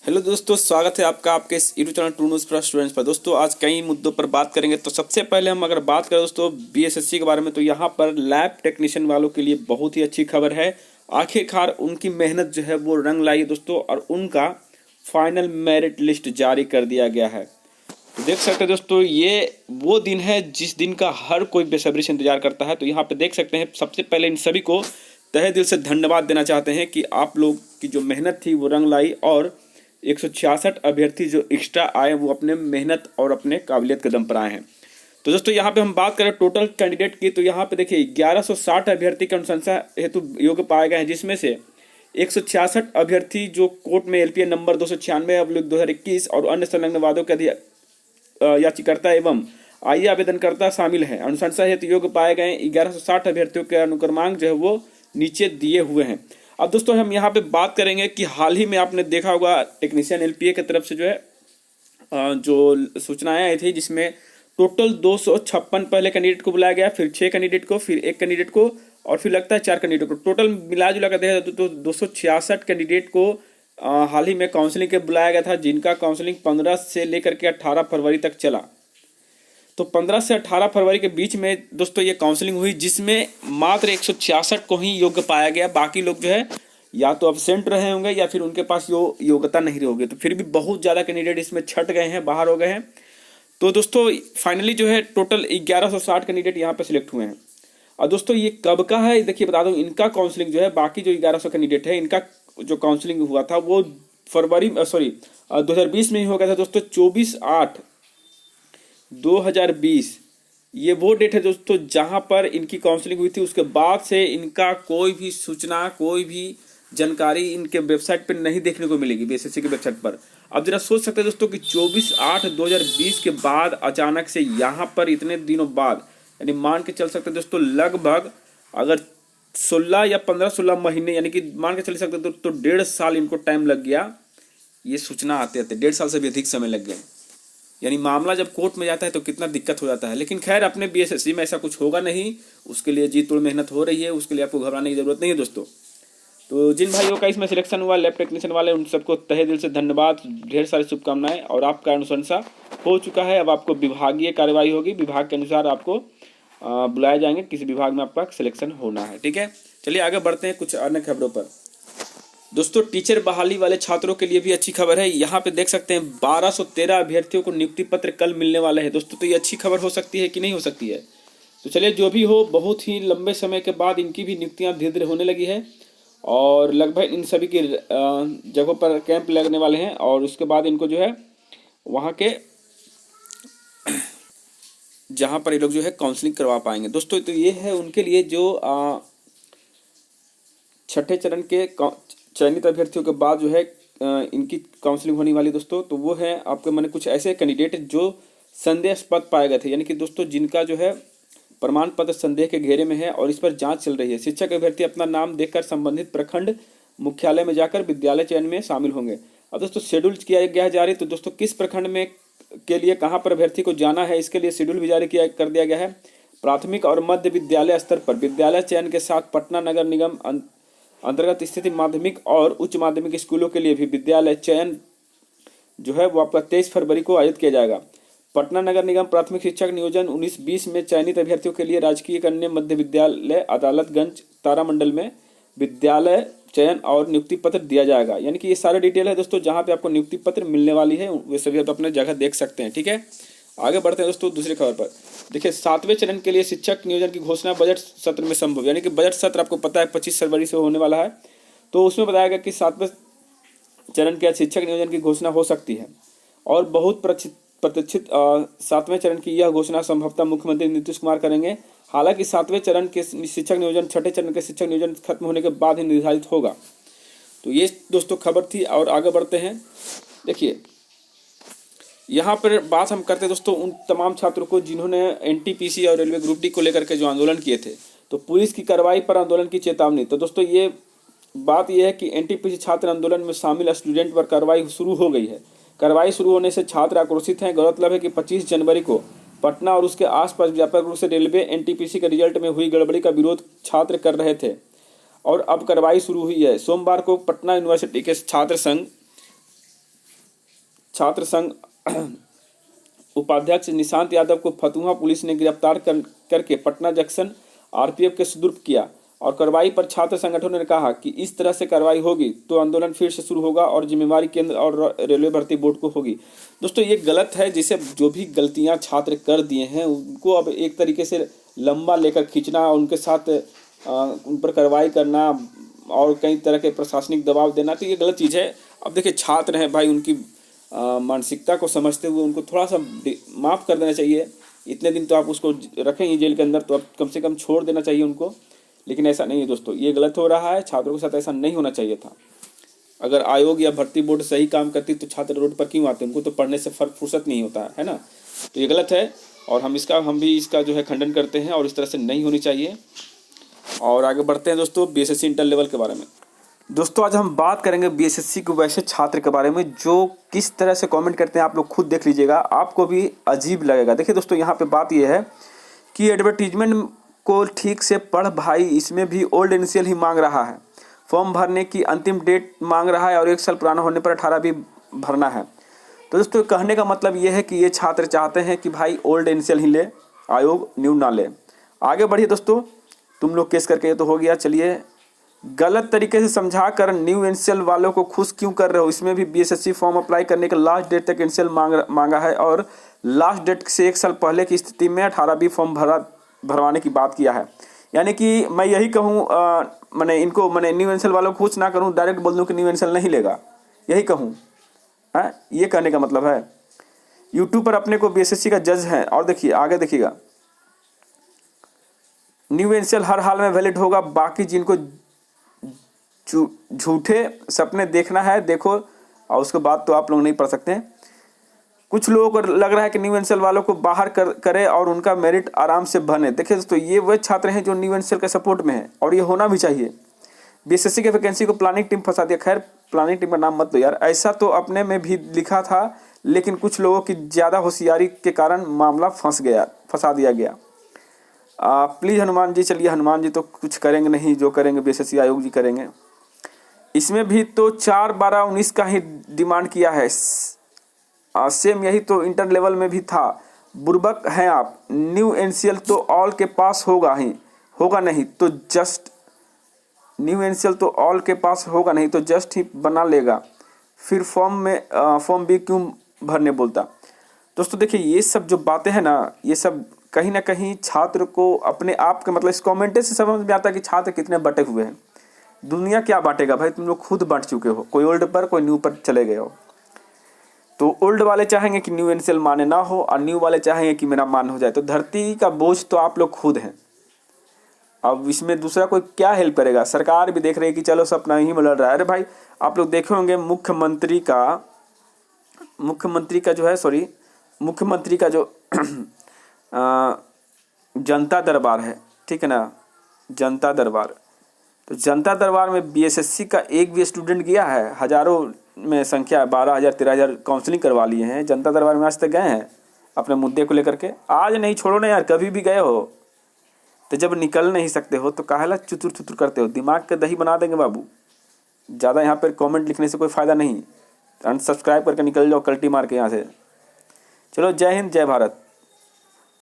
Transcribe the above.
Hello दोस्तों, स्वागत है आपका आपके इस YouTube channel true news plus students पर। दोस्तों आज कई मुद्दों पर बात करेंगे। तो सबसे पहले हम अगर बात करें दोस्तों बीएसएससी के बारे में, तो यहाँ पर लैब टेक्नीशियन वालों के लिए बहुत ही अच्छी खबर है। आखिरकार उनकी मेहनत जो है वो रंग लाई है दोस्तों, और उनका फाइनल मेरिट लिस्ट जारी कर दिया गया है। तो देख सकते हैं दोस्तों, ये वो दिन है जिस दिन का हर कोई बेसब्री से इंतजार करता है। तो यहाँ पे देख सकते हैं, सबसे पहले इन सभी को तहे दिल से धन्यवाद देना चाहते हैं कि आप लोग की जो मेहनत थी वो रंग लाई, और 166 अभ्यर्थी जो एक्स्ट्रा आए वो अपने मेहनत और अपने काबिलियत के दम पर आए हैं। तो दोस्तों यहाँ पे हम बात करें टोटल कैंडिडेट की, तो यहाँ पे देखिए 1160 अभ्यर्थी की अनुशंसा हेतु योग्य पाए गए हैं, जिसमें से 166 अभ्यर्थी जो कोर्ट में एलपीए नंबर 296/2021 और अन्य संलग्न वादों के याचिकाकर्ता एवं आईए आवेदनकर्ता शामिल हैं। अनुशंसा हेतु योग्य पाए गए 1160 अभ्यर्थियों के अनुक्रमांक जो है वो नीचे दिए हुए हैं। अब दोस्तों हम यहाँ पे बात करेंगे कि हाल ही में आपने देखा होगा टेक्नीशियन एलपीए की तरफ से जो है जो सूचनाएं आई थी, जिसमें टोटल 256 पहले कैंडिडेट को बुलाया गया, फिर 6 कैंडिडेट को, फिर 1 कैंडिडेट को, और फिर लगता है 4 कैंडिडेट को। टोटल मिला जुला कर देखा तो 266 कैंडिडेट को हाल ही में काउंसलिंग के बुलाया गया था, जिनका काउंसलिंग 15 से लेकर के 18 फरवरी तक चला। तो 15 से 18 फरवरी के बीच में दोस्तों ये काउंसलिंग हुई, जिसमें मात्र 166 को ही योग्य पाया गया। बाकी लोग जो है या तो अब्सेंट रहे होंगे या फिर उनके पास योग्यता नहीं रही होगी। तो फिर भी बहुत ज़्यादा कैंडिडेट इसमें छट गए हैं, बाहर हो गए हैं। तो दोस्तों फाइनली जो है टोटल 1160 कैंडिडेट यहाँ पर सिलेक्ट हुए हैं। और दोस्तों ये कब का है देखिए, बता दूं, इनका काउंसलिंग जो है, बाकी जो 1100 कैंडिडेट है इनका जो काउंसलिंग हुआ था वो 2020 में ही हो गया था दोस्तों। 24/8/2020 ये वो डेट है दोस्तों जहां पर इनकी काउंसलिंग हुई थी। उसके बाद से इनका कोई भी सूचना, कोई भी जानकारी इनके वेबसाइट पर नहीं देखने को मिलेगी, बीएसएससी के वेबसाइट पर। अब जरा सोच सकते हैं दोस्तों कि 24/8/2020 के बाद अचानक से यहाँ पर इतने दिनों बाद, यानी मान के चल सकते हैं दोस्तों लगभग अगर 16 या 15-16 महीने, यानी कि मान के चल सकते तो 1.5 साल इनको टाइम लग गया ये सूचना आते आते। 1.5 साल से भी अधिक समय लग गया। यानी मामला जब कोर्ट में जाता है तो कितना दिक्कत हो जाता है। लेकिन खैर अपने बीएसएससी में ऐसा कुछ होगा नहीं, उसके लिए जी तोड़ मेहनत हो रही है, उसके लिए आपको घबराने की जरूरत नहीं है दोस्तों। तो जिन भाइयों का इसमें सिलेक्शन हुआ लैब टेक्नीशियन वाले, उन सबको तहे दिल से धन्यवाद, ढेर सारी शुभकामनाएं। और आपका अनुशंसा हो चुका है, अब आपको विभागीय कार्रवाई होगी, विभाग के अनुसार आपको बुलाए जाएंगे, किसी विभाग में आपका सिलेक्शन होना है। ठीक है, चलिए आगे बढ़ते हैं कुछ अन्य खबरों पर। दोस्तों टीचर बहाली वाले छात्रों के लिए भी अच्छी खबर है। यहाँ पे देख सकते हैं 1213 अभ्यर्थियों को नियुक्ति पत्र कल मिलने वाले हैं दोस्तों। तो ये अच्छी खबर हो सकती है कि नहीं हो सकती है, तो चलिए जो भी हो, बहुत ही लंबे समय के बाद इनकी भी नियुक्तियाँ धीरे धीरे होने लगी है, और लगभग इन सभी की जगहों पर कैंप लगने वाले हैं, और उसके बाद इनको जो है वहाँ के जहाँ पर ये लोग जो है काउंसलिंग करवा पाएंगे दोस्तों। तो ये है उनके लिए जो छठे चरण के चयनित अभ्यर्थियों के बाद जो है इनकी काउंसलिंग होने वाली दोस्तों। तो वो है आपके मैंने कुछ ऐसे कैंडिडेट जो संदेहास्पद पाए गए थे, यानी कि दोस्तों जिनका जो है प्रमाण पत्र संदेह के घेरे में है और इस पर जांच चल रही है। शिक्षक अभ्यर्थी अपना नाम देखकर संबंधित प्रखंड मुख्यालय में जाकर विद्यालय चयन में शामिल होंगे। अब दोस्तों शेड्यूल किया गया जारी, तो दोस्तों किस प्रखंड में के लिए कहाँ पर अभ्यर्थी को जाना है, इसके लिए शेड्यूल भी जारी कर दिया गया है। प्राथमिक और मध्य विद्यालय स्तर पर विद्यालय चयन के साथ पटना नगर निगम अंतर्गत स्थित माध्यमिक और उच्च माध्यमिक स्कूलों के लिए भी विद्यालय चयन जो है वो आपका 23 फरवरी को आयोजित किया जाएगा। पटना नगर निगम प्राथमिक शिक्षक नियोजन 19-20 में चयनित अभ्यर्थियों के लिए राजकीय कन्या मध्य विद्यालय अदालतगंज तारामंडल में विद्यालय चयन और नियुक्ति पत्र दिया जाएगा। यानी कि ये सारे डिटेल है दोस्तों जहाँ पे आपको नियुक्ति पत्र मिलने वाली है, वे सभी आप अपने जगह देख सकते हैं। ठीक है, आगे बढ़ते हैं दोस्तों दूसरी खबर पर। देखिए 7वें चरण के लिए शिक्षक नियोजन की घोषणा बजट सत्र में संभव, यानी कि बजट सत्र आपको पता है 25 फरवरी से होने वाला है। तो उसमें बताया गया कि 7वें चरण के शिक्षक नियोजन की घोषणा हो सकती है, और बहुत प्रतीक्षित 7वें चरण की यह घोषणा संभवतः मुख्यमंत्री नीतीश कुमार करेंगे। हालांकि 7वें चरण के शिक्षक नियोजन 6ठे चरण के शिक्षक नियोजन खत्म होने के बाद ही निर्धारित होगा। तो ये दोस्तों खबर थी, और आगे बढ़ते हैं। देखिए यहाँ पर बात हम करते हैं दोस्तों उन तमाम छात्रों को जिन्होंने एनटीपीसी और रेलवे ग्रुप डी को लेकर के जो आंदोलन किए थे। तो पुलिस की कार्रवाई पर आंदोलन की चेतावनी। तो दोस्तों ये बात यह है कि एनटीपीसी छात्र आंदोलन में शामिल स्टूडेंट पर कार्रवाई शुरू हो गई है। कार्रवाई शुरू होने से छात्र आक्रोशित हैं। गौरतलब है कि 25 जनवरी को पटना और उसके आसपास व्यापक रूप से रेलवे एनटीपीसी के रिजल्ट में हुई गड़बड़ी का विरोध छात्र कर रहे थे, और अब कार्रवाई शुरू हुई है। सोमवार को पटना यूनिवर्सिटी के छात्र संघ छात्र संघ उपाध्यक्ष निशांत यादव को फतुहा पुलिस ने गिरफ्तार करके पटना जंक्शन आरपीएफ के सुपुर्द किया और कार्रवाई पर छात्र संगठनों ने कहा कि इस तरह से कार्रवाई होगी तो आंदोलन फिर से शुरू होगा और जिम्मेवारी केंद्र और रेलवे भर्ती बोर्ड को होगी। दोस्तों ये गलत है, जिसे जो भी गलतियां छात्र कर दिए हैं उनको अब एक तरीके से लंबा लेकर खींचना, उनके साथ उन पर कार्रवाई करना और कई तरह के प्रशासनिक दबाव देना, तो ये गलत चीज़ है। अब देखिए छात्र हैं भाई, उनकी मानसिकता को समझते हुए उनको थोड़ा सा माफ़ कर देना चाहिए। इतने दिन तो आप उसको रखेंगे जेल के अंदर, तो अब कम से कम छोड़ देना चाहिए उनको, लेकिन ऐसा नहीं है दोस्तों, ये गलत हो रहा है। छात्रों के साथ ऐसा नहीं होना चाहिए था। अगर आयोग या भर्ती बोर्ड सही काम करती तो छात्र रोड पर क्यों आते, उनको तो पढ़ने से फुर्सत नहीं होता है ना। तो ये गलत है और हम भी इसका जो है खंडन करते हैं और इस तरह से नहीं होनी चाहिए। और आगे बढ़ते हैं दोस्तों बीएसएससी इंटर लेवल के बारे में। दोस्तों आज हम बात करेंगे बीएसएससी के वैसे छात्र के बारे में जो किस तरह से कमेंट करते हैं। आप लोग खुद देख लीजिएगा, आपको भी अजीब लगेगा। देखिए दोस्तों, यहाँ पे बात यह है कि एडवर्टीजमेंट को ठीक से पढ़ भाई, इसमें भी ओल्ड इनिशियल ही मांग रहा है। फॉर्म भरने की अंतिम डेट मांग रहा है और 1 साल पुराना होने पर 18 भी भरना है। तो दोस्तों कहने का मतलब ये है कि ये छात्र चाहते हैं कि भाई ओल्ड इनिशियल ही ले, आयोग न्यू ना ले। आगे बढ़िए दोस्तों, तुम लोग केस करके तो हो गया। चलिए, गलत तरीके से समझा कर न्यू इनिशियल वालों को खुश क्यों कर रहे हो। इसमें भी बीएसएससी फॉर्म अप्लाई करने का लास्ट डेट तक इनिशियल मांगा है और लास्ट डेट से 1 साल पहले की स्थिति में 18 भी फॉर्म भरवाने की बात किया है। यानी कि मैं यही कहूँ, मैंने न्यू इनिशियल वालों को खुश ना करूँ, डायरेक्ट बोल दूँ कि न्यू इनिशियल नहीं लेगा, यही कहूँ है, ये कहने का मतलब है। यूट्यूब पर अपने को बीएसएससी का जज है। और देखिए आगे देखिएगा, न्यू इनिशियल हर हाल में वैलिड होगा, बाकी जिनको झूठे सपने देखना है देखो, और उसके बाद तो आप लोग नहीं पढ़ सकते हैं। कुछ लोगों को लग रहा है कि न्यू इनिशियल वालों को बाहर करे और उनका मेरिट आराम से बने। देखिए दोस्तों, ये वह छात्र हैं जो न्यू इनिशियल के सपोर्ट में है और ये होना भी चाहिए। बीएसएससी के वैकेंसी को प्लानिंग टीम फंसा दिया। खैर, प्लानिंग टीम का नाम मत लो यार, ऐसा तो अपने में भी लिखा था, लेकिन कुछ लोगों की ज़्यादा होशियारी के कारण मामला फंसा दिया गया। प्लीज़ हनुमान जी, चलिए हनुमान जी तो कुछ करेंगे नहीं, जो करेंगे बीएसएससी आयोग जी करेंगे। इसमें भी तो 4/12/19 का ही डिमांड किया है, सेम यही तो इंटर लेवल में भी था। बुर्बक हैं आप। न्यू एनसीएल तो ऑल के पास होगा नहीं तो जस्ट न्यू एनसीएल तो ऑल के पास होगा नहीं तो जस्ट ही बना लेगा, फिर फॉर्म भी क्यों भरने बोलता। दोस्तों देखिए, ये सब जो बातें हैं ना, ये सब कहीं ना कहीं छात्र को अपने आप के मतलब इस कमेंट से समझ में आता है कि छात्र कितने बटे हुए हैं। दुनिया क्या बांटेगा भाई, तुम लोग खुद बांट चुके हो, कोई ओल्ड पर कोई न्यू पर चले गए हो। तो ओल्ड वाले चाहेंगे कि न्यू एनसीएल माने ना हो और न्यू वाले चाहेंगे कि मेरा मान हो जाए। तो धरती का बोझ तो आप लोग खुद हैं। अब इसमें दूसरा कोई क्या हेल्प करेगा। सरकार भी देख रही है कि चलो सब अपना ही में लड़ रहा है। अरे भाई, आप लोग देखे होंगे मुख्यमंत्री का जो जनता दरबार है, ठीक है ना, जनता दरबार। तो जनता दरबार में बीएसएससी का एक भी स्टूडेंट गया है? हजारों में संख्या, 12,000 13,000 काउंसलिंग करवा लिए हैं। जनता दरबार में आज तक गए हैं अपने मुद्दे को लेकर के? आज नहीं, छोड़ो ना यार, कभी भी गए हो तो जब निकल नहीं सकते हो तो काहेला चुतुर चुतुर करते हो। दिमाग का दही बना देंगे बाबू। ज़्यादा यहाँ पर कमेंट लिखने से कोई फ़ायदा नहीं। अनसब्सक्राइब करके निकल जाओ कल्टी मार के यहाँ से। चलो, जय हिंद, जय भारत।